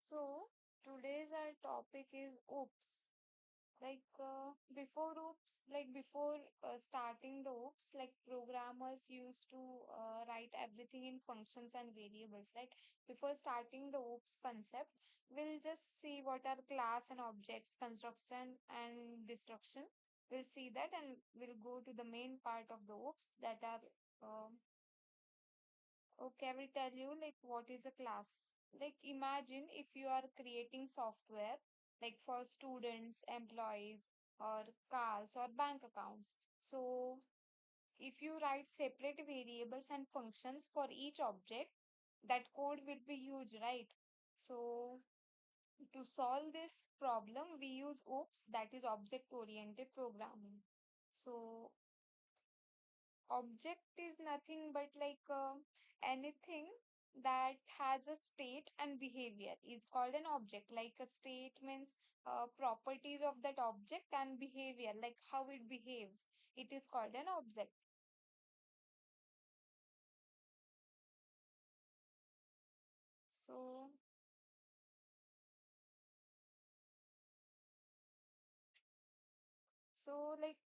So today's our topic is OOPS. Before starting the OOPS, like programmers used to write everything in functions and variables. Right before starting the OOPS concept, we'll just see what are class and objects, construction and destruction. We'll see that and we'll go to the main part of the OOPS that are okay, I will tell you like what is a class. Like imagine if you are creating software like for students, employees, or cars or bank accounts. So if you write separate variables and functions for each object, that code will be huge, right? So to solve this problem, we use OOPS, that is object oriented programming. So object is nothing but anything that has a state and behavior is called an object. Like a state means properties of that object, and behavior like how it behaves, it is called an object. So so like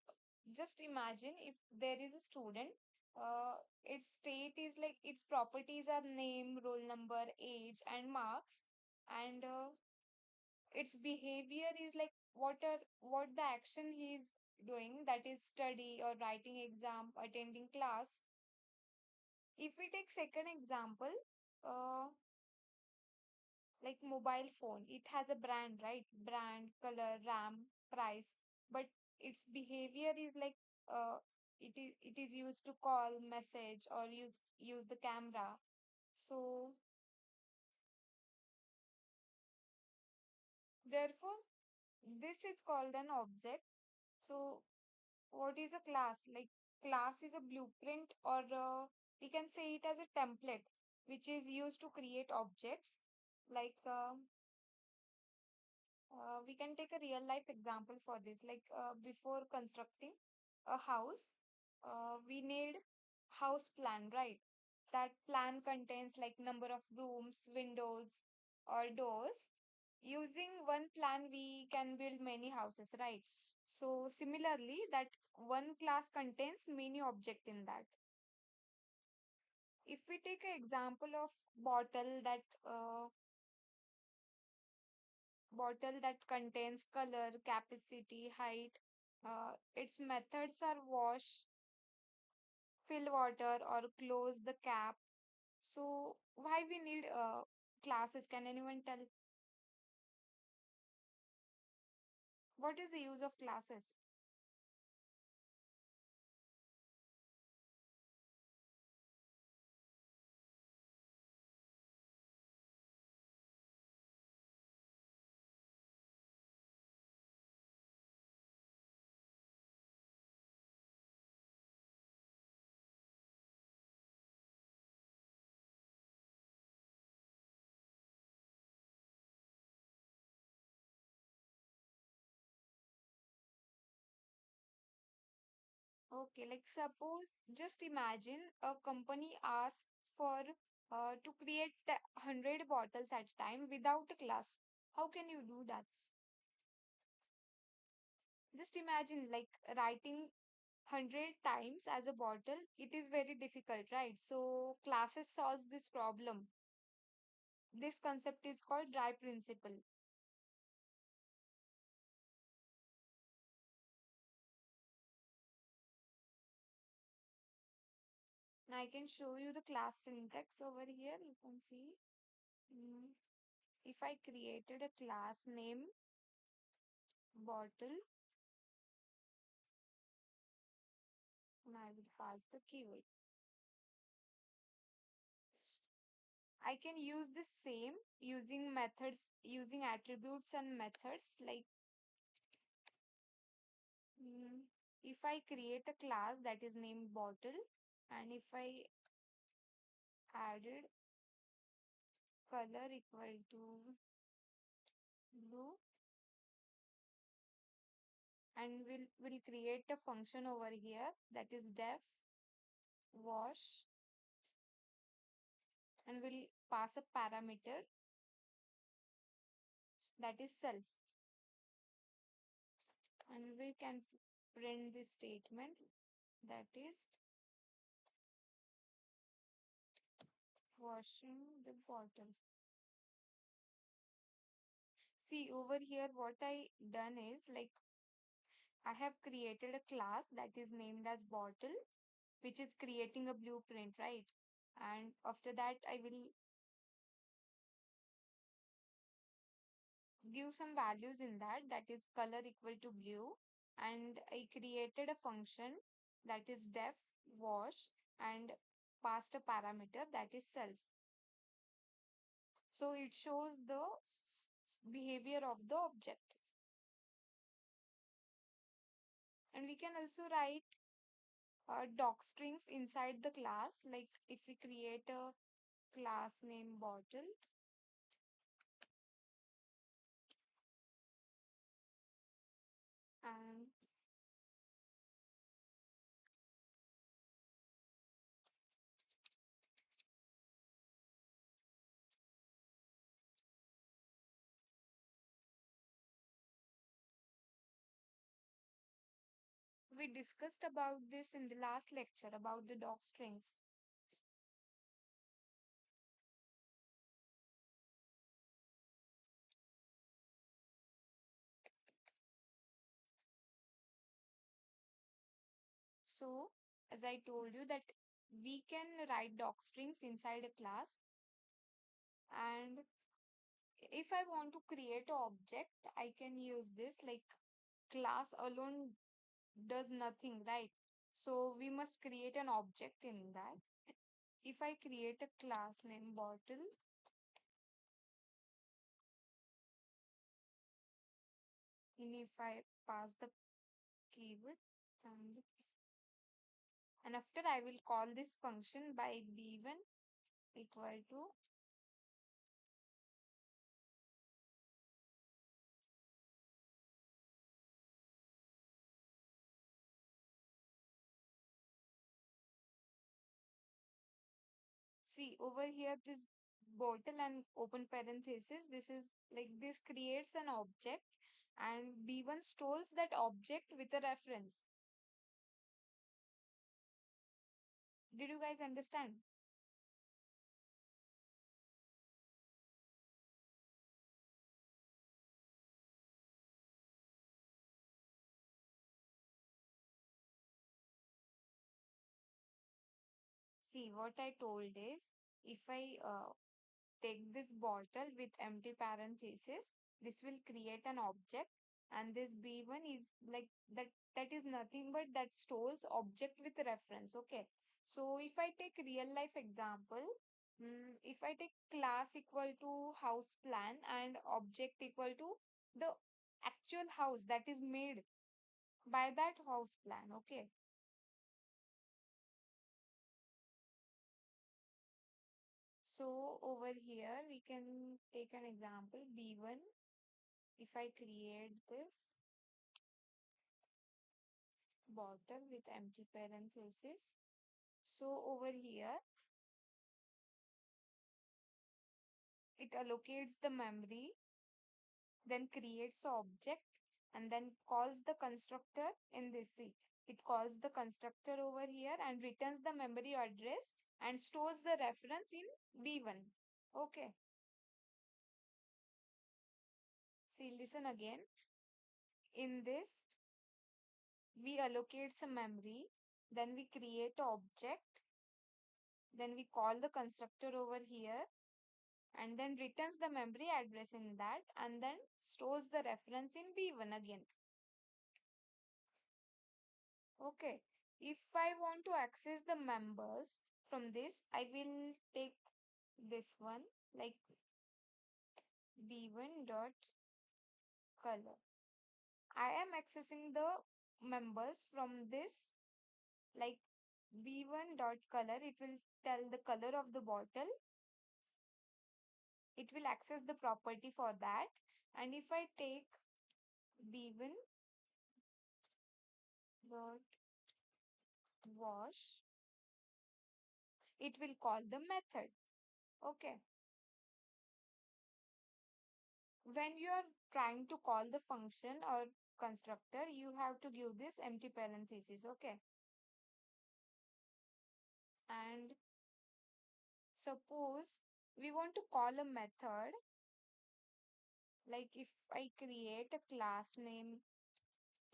just imagine if there is a student, uh, its state is like its properties are name, roll number, age and marks, and its behavior is like what the action he is doing, that is study or writing exam, attending class. If we take second example, uh like mobile phone, it has a brand, right? Brand, color, ram, price, but its behavior is like uh it is used to call, message, or use the camera. So therefore this is called an object. So what is a class? Like class is a blueprint, or we can say it as a template which is used to create objects. Like we can take a real life example for this. Like before constructing a house, we need house plan, right? That plan contains like number of rooms, windows, or doors. Using one plan, we can build many houses, right? So similarly, that one class contains many object in that. If we take an example of bottle that bottle that contains color, capacity, height, its methods are wash, fill water, or close the cap. So why we need classes? Can anyone tell what is the use of classes? Okay, like suppose just imagine a company asks for to create 100 bottles at a time without a class. How can you do that? Just imagine like writing 100 times as a bottle, it is very difficult, right? So classes solves this problem. This concept is called dry principle. And I can show you the class syntax over here. You can see. Mm, If I created a class name bottle, and I will pass the keyword. I can use the same using methods, using attributes and methods. Like mm, if I create a class that is named bottle, and if I added color equal to blue, and we'll create a function over here that is def wash, and we'll pass a parameter that is self. And we can print this statement, that is washing the bottle. See over here, what I done is like I have created a class that is named as bottle, which is creating a blueprint, right? And after that, I will give some values in that, that is color equal to blue. And I created a function that is def wash and passed a parameter that is self. So it shows the behavior of the object. And we can also write doc strings inside the class. Like if we create a class name bottle and we discussed about this in the last lecture about the doc strings. So as I told you that we can write doc strings inside a class, and if I want to create an object, I can use this. Like class alone does nothing, right? So we must create an object in that. If I create a class name bottle, and if I pass the keyword and after I will call this function by b1 equal to see over here this bottle and open parenthesis, this is like this creates an object and b1 stores that object with a reference. Did you guys understand? See what I told is if I take this bottle with empty parenthesis, this will create an object, and this b1 is like that is nothing but that stores object with reference. Okay, so if I take real life example, if I take class equal to house plan and object equal to the actual house that is made by that house plan. Okay, so over here we can take an example b1. If I create this bottom with empty parenthesis. So over here, it allocates the memory, then creates an object, and then calls the constructor in this C. It calls the constructor over here and returns the memory address and stores the reference in B1. Okay. See, listen again. In this, we allocate some memory, then we create an object, then we call the constructor over here, and then returns the memory address in that and then stores the reference in B1 again. Okay. If I want to access the members from this, I will take this one like B1 dot color. I am accessing the members from this like B1 dot color. It will tell the color of the bottle. It will access the property for that. And if I take B1 dot wash, it will call the method. Okay. when you are trying to call the function or constructor, you have to give this empty parenthesis, okay? And suppose we want to call a method, like if I create a class name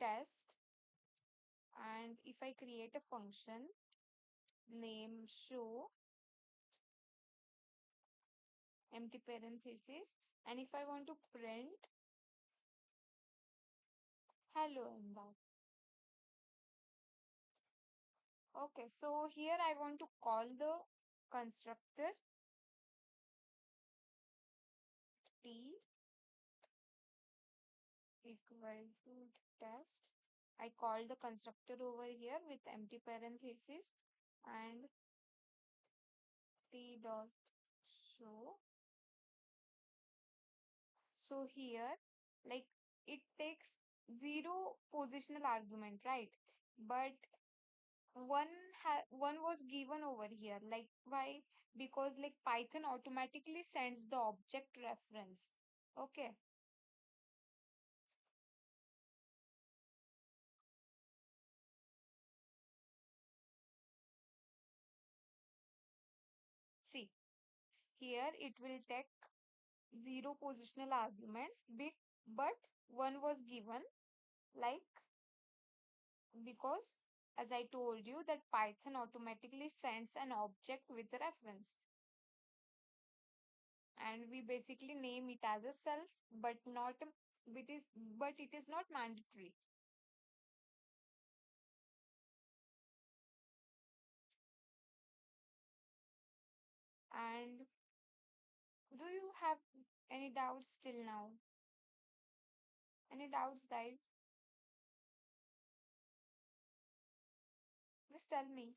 test, and if I create a function name show empty parenthesis, and if I want to print hello in that. Okay, so here I want to call the constructor t equal to test. I call the constructor over here with empty parenthesis and t dot show. So here, like it takes zero positional argument, right? But one was given over here. Like why? Because like Python automatically sends the object reference. Okay. See, here it will take zero positional arguments, but one was given, like because as I told you that Python automatically sends an object with a reference, and we basically name it as a self, but not it is not mandatory. And do you have any doubts till now? Any doubts, guys? Just tell me.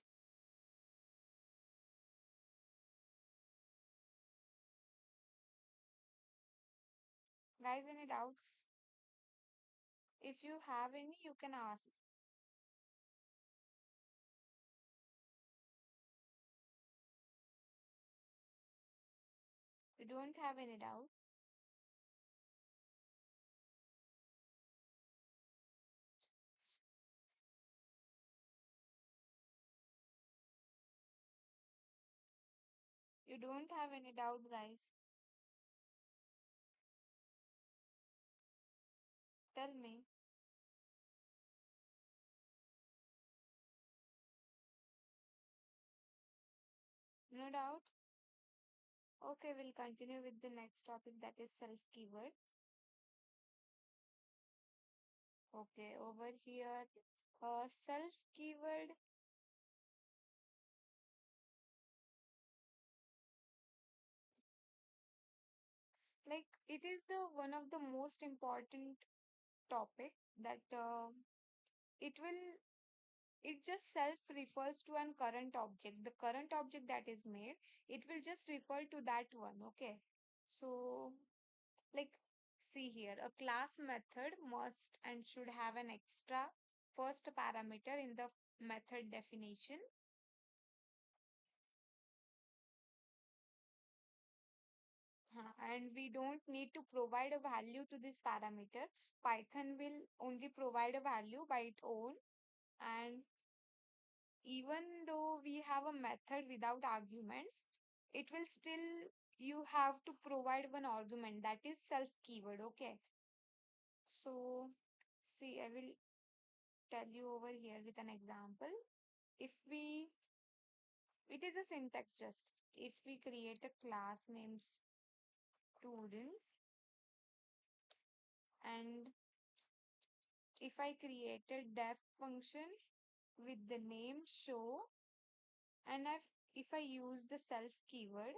Guys, any doubts? If you have any, you can ask. You don't have any doubt? You don't have any doubt, guys? Tell me. No doubt? Okay, we'll continue with the next topic, that is self keyword. Okay, over here, self keyword, like it is the one of the most important topic that it will it just self refers to an current object, the current object that is made, it will just refer to that one, okay? So like see here, a class method must and should have an extra first parameter in the method definition. And we don't need to provide a value to this parameter. Python will only provide a value by its own. And even though we have a method without arguments, it will still, you have to provide one argument, that is self keyword, okay? So see, I will tell you over here with an example. If we, it is a syntax just. If we create a class names students, and if I created def function with the name show, and if I use the self keyword,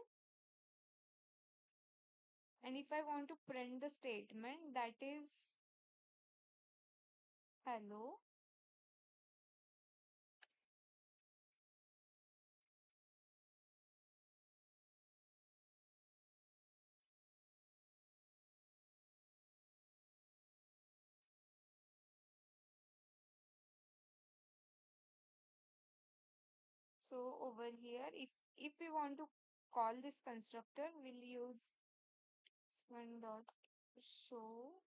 and if I want to print the statement that is hello, so over here, if we want to call this constructor, we'll use one dot show.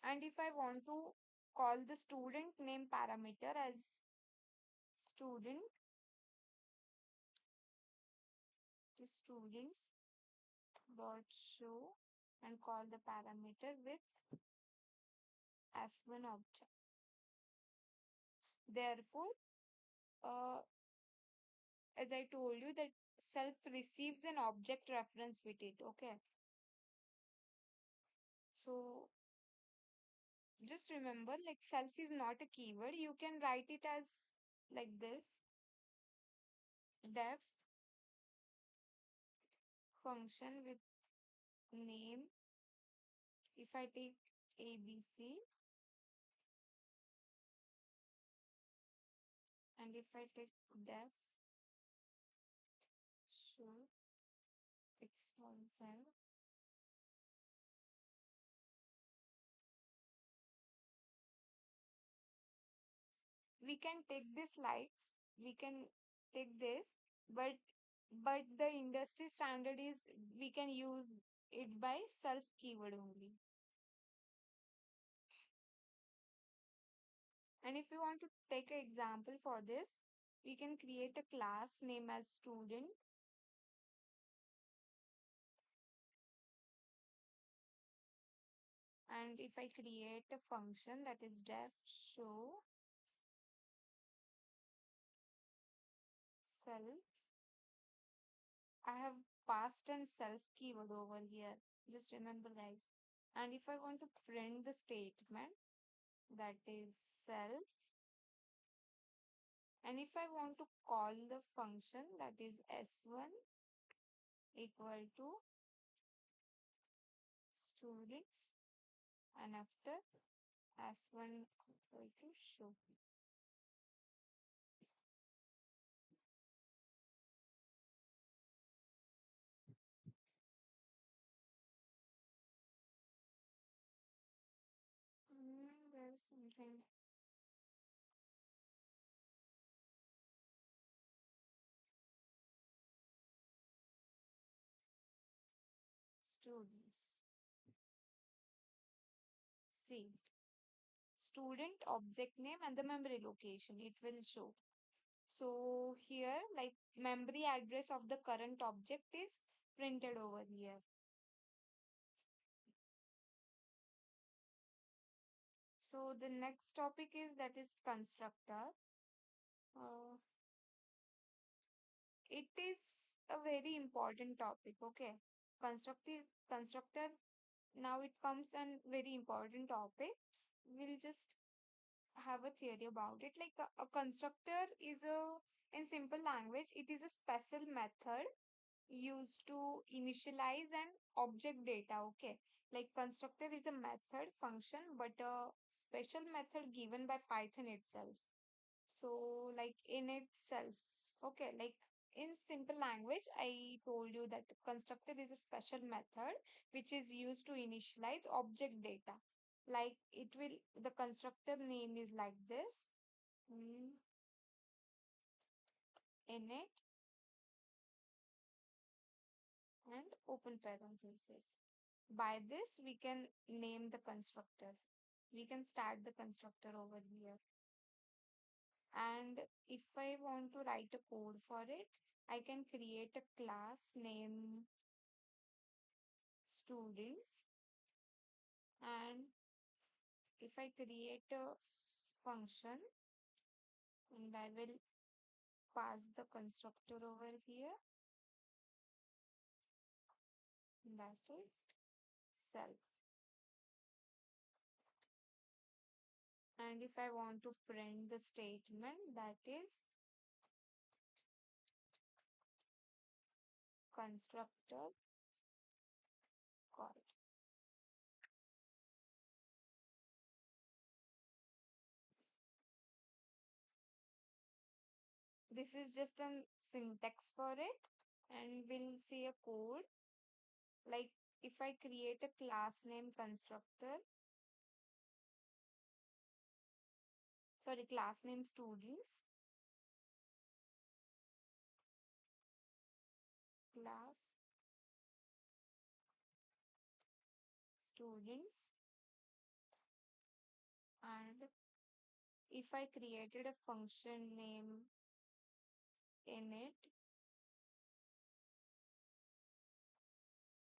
And if I want to call the student name parameter as student to students dot show and call the parameter with s1 object. Therefore, uh, as I told you that self receives an object reference with it. Okay. So just remember like self is not a keyword. You can write it as like this def function with name. If I take ABC and if I take def show x1 we can take this like we can take this but the industry standard is we can use it by self keyword only. And if you want to take an example for this, we can create a class name as student. And if I create a function that is def show self, I have past and self keyword over here. Just remember, guys. And if I want to print the statement that is self, and if I want to call the function that is s1 equal to students and after s1 equal to show. There's something students. See, student object name and the memory location it will show. So here, like memory address of the current object is printed over here. So the next topic is that is constructor. Uh, it is a very important topic. Okay, constructor. Now it comes an very important topic. We'll just have a theory about it. Like a constructor is a in simple language, it is a special method used to initialize an object data. Okay, like constructor is a method function but a special method given by Python itself. So like in itself, okay, like in simple language I told you that constructor is a special method which is used to initialize object data. Like it will the constructor name is like this, mm, init and open parenthesis. By this, we can name the constructor. We can start the constructor over here. And if I want to write a code for it, I can create a class name students. And if I create a function and I will pass the constructor over here, that is self. And if I want to print the statement, that is constructor called. This is just a syntax for it, and we'll see a code. Like if I create a class name constructor, sorry, class name students, students, and if I created a function name in it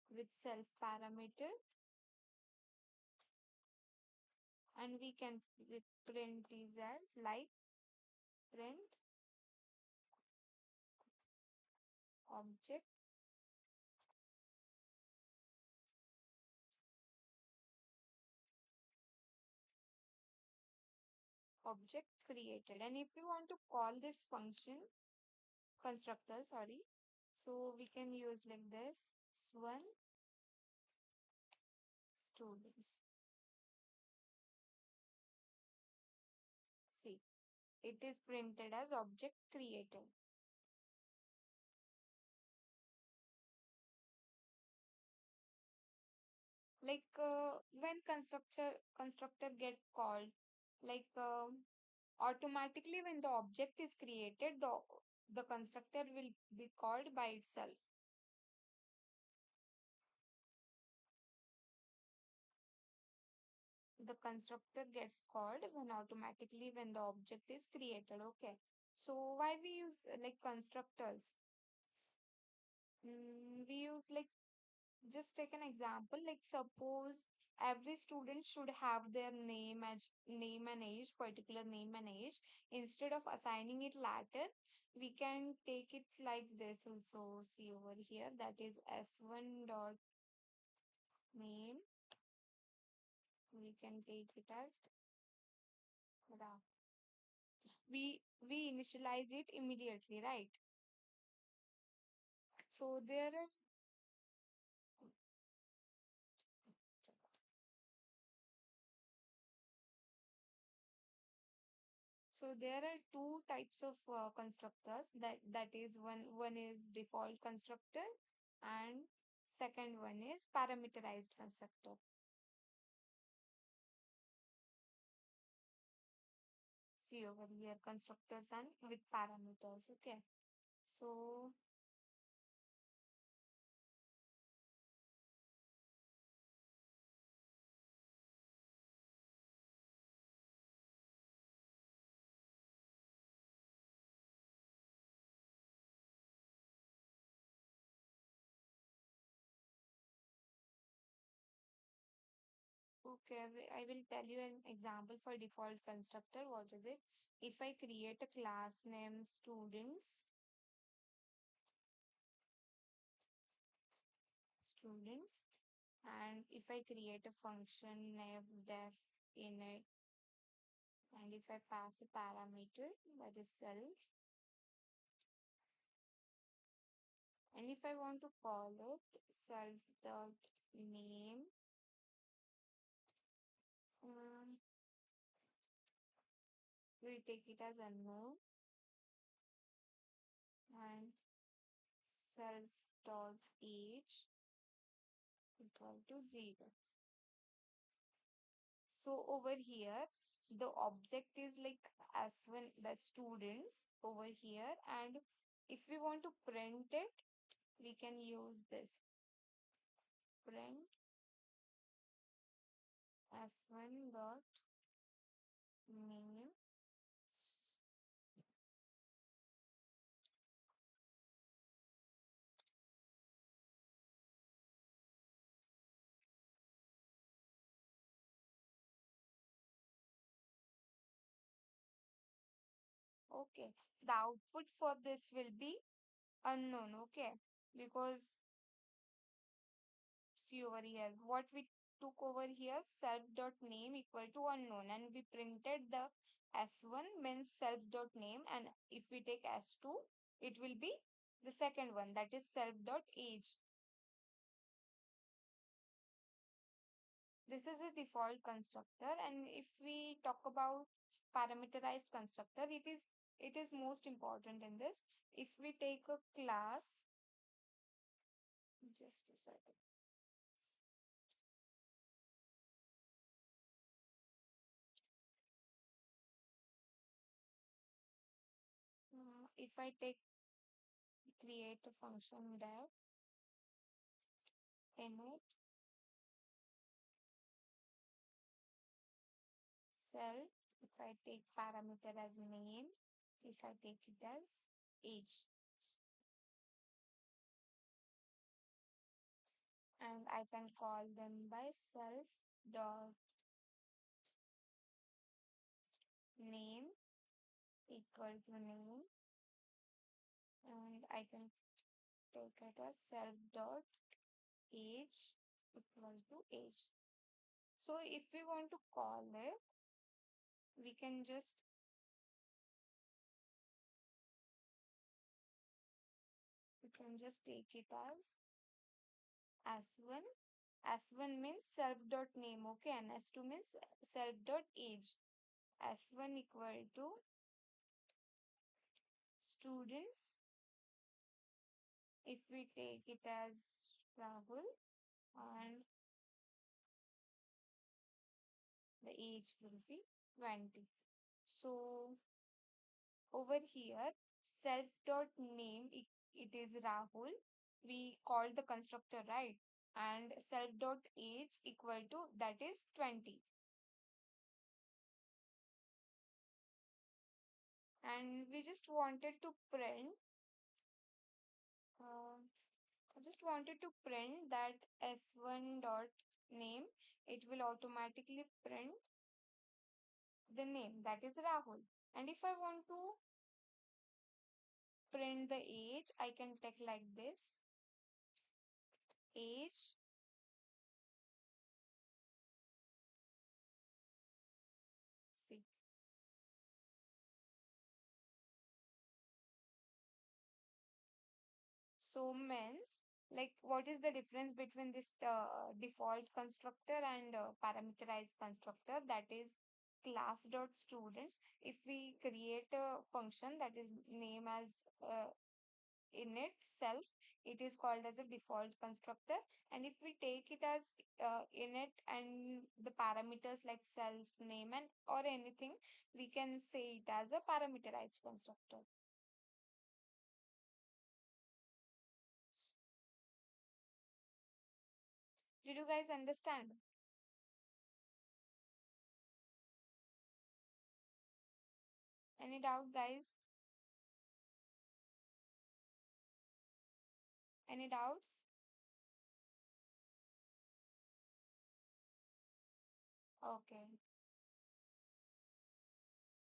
with self parameter, and we can print these as like print object object created. And if we want to call this function constructor, sorry, so we can use like this one students. See, it is printed as object created. Like when constructor get called, like automatically when the object is created, the constructor will be called by itself. The constructor gets called when automatically when the object is created. Okay, so why we use like constructors? We use like, just take an example, like suppose every student should have their name and age, particular name and age. Instead of assigning it later, we can take it like this also. See over here, that is s1 dot name. We can take it as Ra. We initialize it immediately, right? So there are, two types of constructors. That is, one is default constructor, and second one is parameterized constructor. See over here, constructors and with parameters. Okay, so okay, I will tell you an example for default constructor. What is it? If I create a class name students, and if I create a function name def init, and if I pass a parameter that is self, and if I want to call it self dot name, um, we'll take it as unknown, and self dot age equal to 0. So over here, the object is like S1, the students over here, and if we want to print it, we can use this print S1 dot name. Okay, the output for this will be unknown. Okay, because see over here, what we took over here, self dot name equal to unknown, and we printed the s1 means self dot name, and if we take s2, it will be the second one, that is self dot age. This is a default constructor, and if we talk about parameterized constructor, it is most important in this. If we take a class, just a second. If I take create a function def init, self, if I take parameter as name, if I take it as age, and I can call them by self dot name equal to name, and I can take it as self dot age equal to age. So if we want to call it, we can just take it as s1. S1 means self dot name, okay, and s2 means self dot age. S1 equal to students. If we take it as Rahul, and the age will be 20. So over here, self dot name, it is Rahul. We call the constructor, right? And self dot age equal to that is 20. And we just wanted to print, uh, I just wanted to print that s1 dot name. It will automatically print the name that is Rahul. And if I want to print the age, I can take like this age. See, so means like what is the difference between this default constructor and parameterized constructor, that is class dot students. If we create a function that is name as init self, it is called as a default constructor. And if we take it as init and the parameters like self name and or anything, we can say it as a parameterized constructor. Did you guys understand? Any doubt, guys? Any doubts? Okay.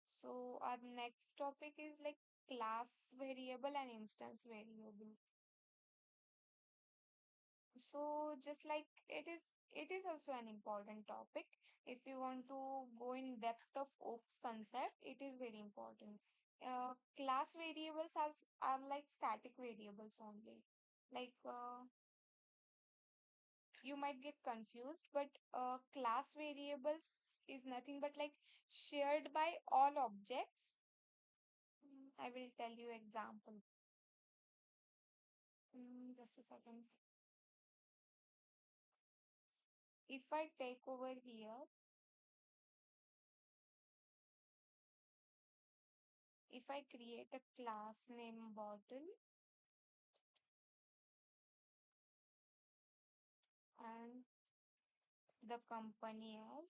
So our next topic is like class variable and instance variable. So just like it is also an important topic. If you want to go in depth of OPS concept, it is very important. Class variables are like static variables only. Like you might get confused, but class variables is nothing but like shared by all objects. I will tell you example. Just a second. If I take over here, if I create a class name bottle and the company as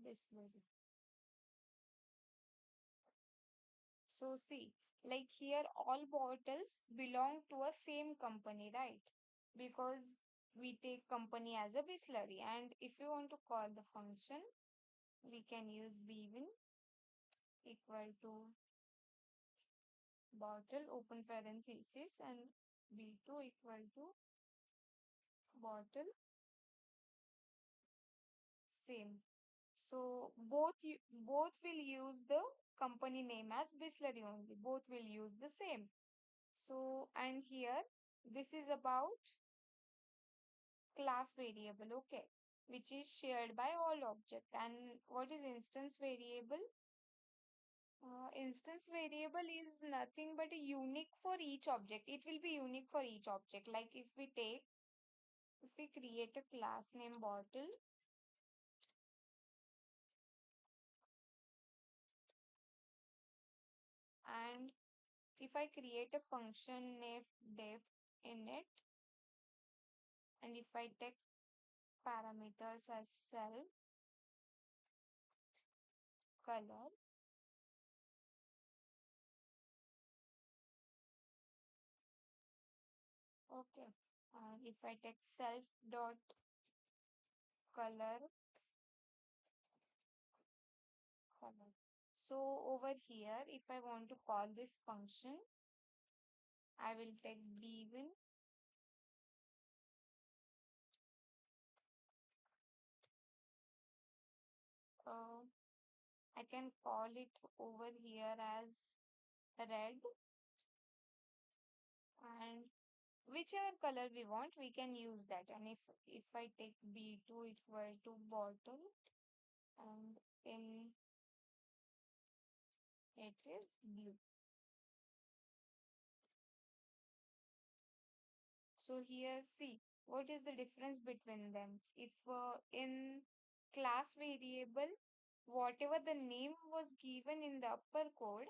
Bisleri. So see, like here all bottles belong to a same company, right? Because we take company as a Bisleri. And if you want to call the function, we can use bwin equal to bottle open parenthesis and b2 equal to bottle same. So both will use the company name as Bisleri only. Both will use the same. So and here this is about class variable, okay, which is shared by all object. And what is instance variable? Instance variable is nothing but a unique for each object. It will be unique for each object. Like if we create a class name bottle and if I create a function name def init and if I take parameters as self, color. Okay. And if I take self dot color, color. So over here, if I want to call this function, I will take bwin. Uh, I can call it over here as red, and whichever color we want, we can use that. And if I take b2 equal to bottle, and in it is blue. So here, see, what is the difference between them? If in class variable, whatever the name was given in the upper code,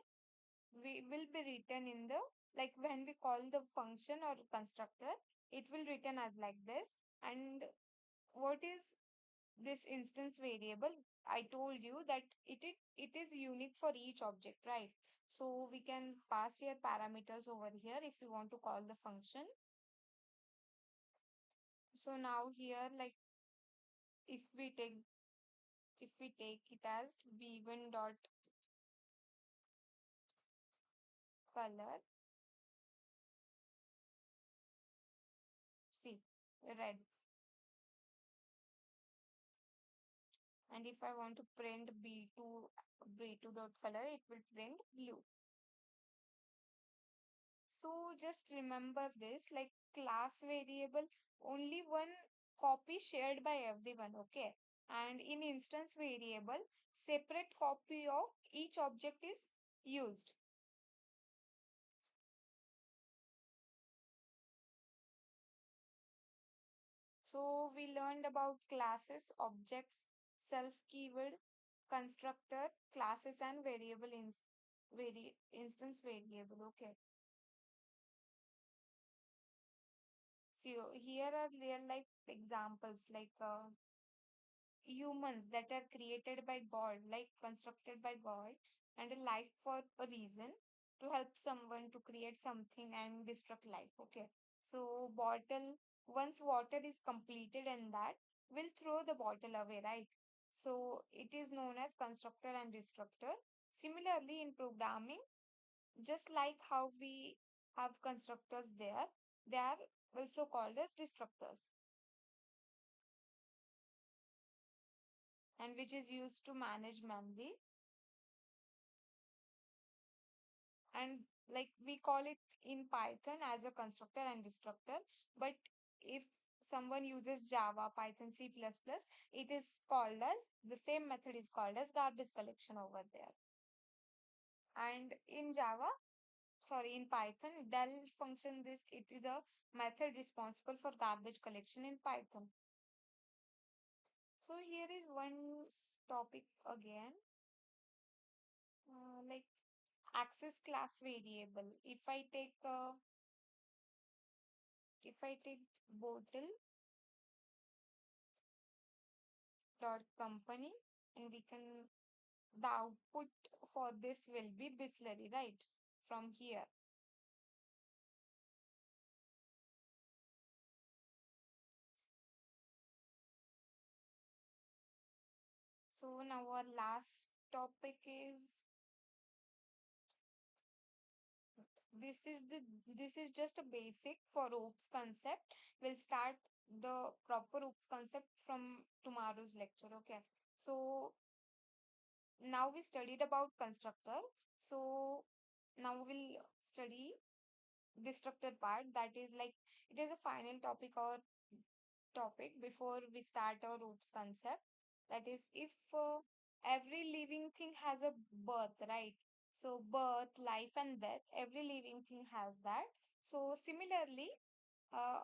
we will be written in the, like when we call the function or constructor, it will written as like this. And what is this instance variable? I told you that it is unique for each object, right? So we can pass here parameters over here if you want to call the function. So now here, like if we take it as v1 dot color, see, red. And if I want to print b2 dot color, it will print blue. So just remember this, like class variable, only one copy shared by everyone, okay? And in instance variable, separate copy of each object is used. So we learned about classes, objects, self keyword, constructor, classes, and instance variable. Okay. So here are real life examples like humans that are created by God, like constructed by God, and a life for a reason to help someone to create something and destruct life. Okay. So bottle, once water is completed in that, will throw the bottle away, right? So it is known as constructor and destructor. Similarly, in programming, just like how we have constructors there, they are also called as destructors, and which is used to manage memory. And like we call it in Python as a constructor and destructor. But if someone uses Java, Python, C++, it is called as, the same method is called as garbage collection over there. And in Java, sorry, in Python, del function, this, it is a method responsible for garbage collection in Python. So here is one topic again, like access class variable. If I take bottle dot company, and we can, the output for this will be Bisleri, right? From here. So now our last topic is, this is just a basic for OOPS concept. We'll start the proper OOPS concept from tomorrow's lecture. Okay. So now we studied about constructor. So now we'll study destructor part, that is like, it is a final topic or topic before we start our OOPS concept. That is, if every living thing has a birth, right? So birth, life, and death, every living thing has that. So similarly, uh,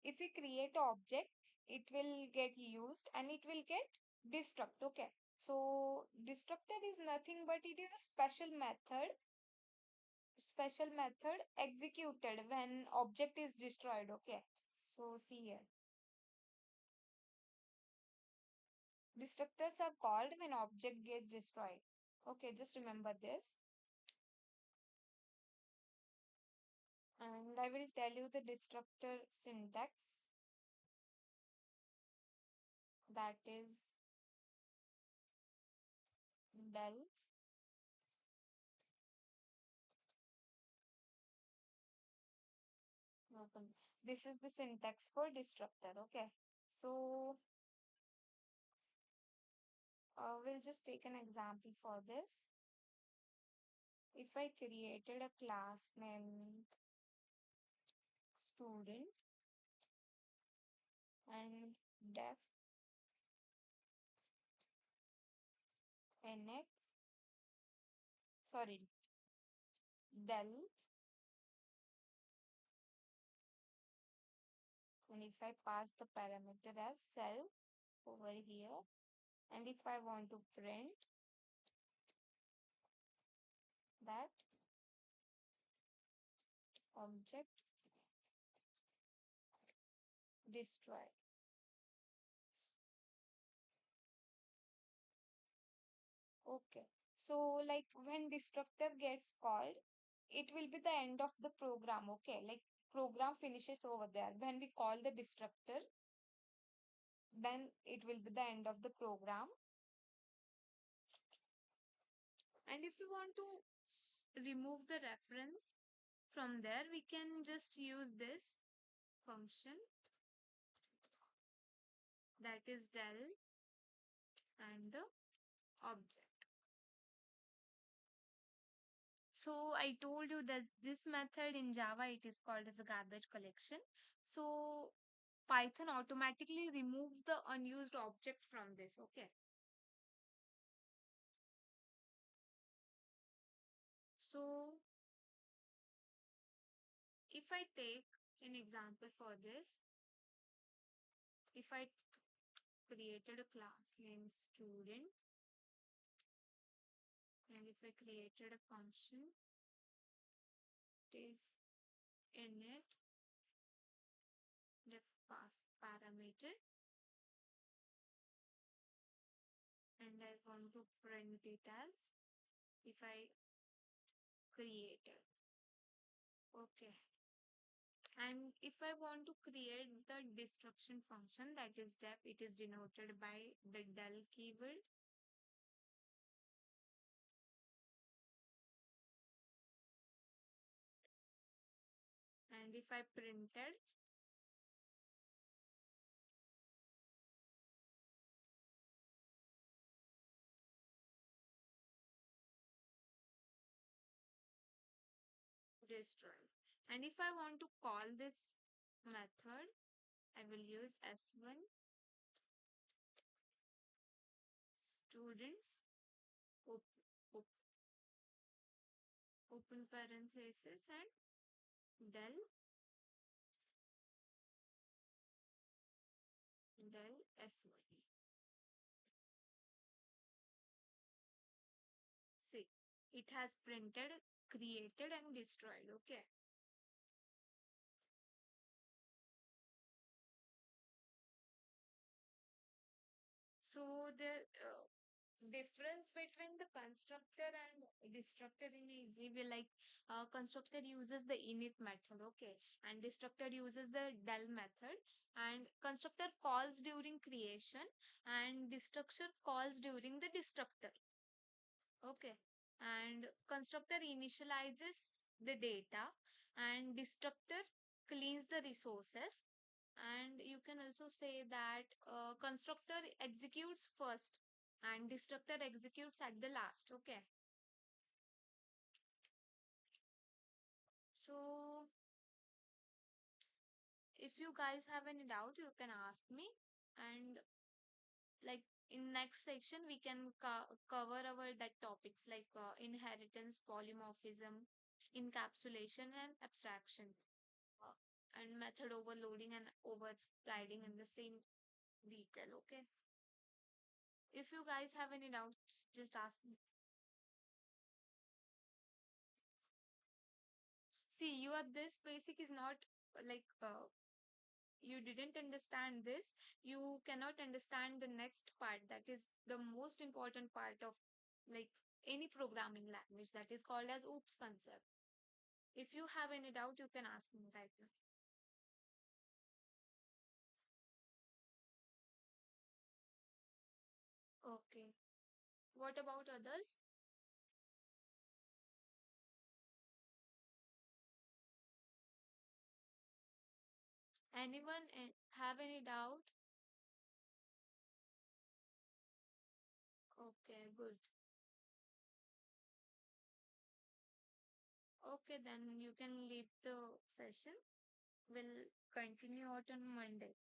if we create an object, it will get used and it will get destruct. Okay. So destructor is nothing but it is a special method executed when object is destroyed. Okay. So see here. Destructors are called when object gets destroyed. Okay, just remember this. And I will tell you the destructor syntax. That is del. Open. This is the syntax for destructor. Okay. So we'll just take an example for this. If I created a class named student and def init, sorry, del, and if I pass the parameter as self over here, and if I want to print that object destroyed. Okay. So like when destructor gets called, it will be the end of the program. Okay. Like program finishes over there. When we call the destructor, then it will be the end of the program. And if you want to remove the reference from there, we can just use this function, that is del and the object. So I told you that this method in Java, it is called as a garbage collection. So Python automatically removes the unused object from this. Okay. So if I take an example for this, if I created a class named student, and if I created a function, it is init the pass parameter, and I want to print it as if I created. Okay. And if I want to create the destruction function, that is def, it is denoted by the del keyword. And if I printed destroy. And if I want to call this method, I will use s1 students op, op, open parenthesis and del s1. See, it has printed, created and destroyed. Okay. So the difference between the constructor and destructor in easy way, like constructor uses the init method, okay, and destructor uses the del method, and constructor calls during creation and destructor calls during the destructor. Okay. And constructor initializes the data and destructor cleans the resources. And you can also say that constructor executes first and destructor executes at the last. Okay. So if you guys have any doubt, you can ask me. And like in next section, we can cover our that topics like inheritance, polymorphism, encapsulation and abstraction, uh, and method overloading and overriding in the same detail. Okay. If you guys have any doubts, just ask me. See, you are this basic is not like you didn't understand this, you cannot understand the next part, that is the most important part of like any programming language, that is called as oops concept. If you have any doubt, you can ask me right now. Okay. What about others? Anyone have any doubt? Okay, good. Okay, then you can leave the session. We'll continue out on Monday.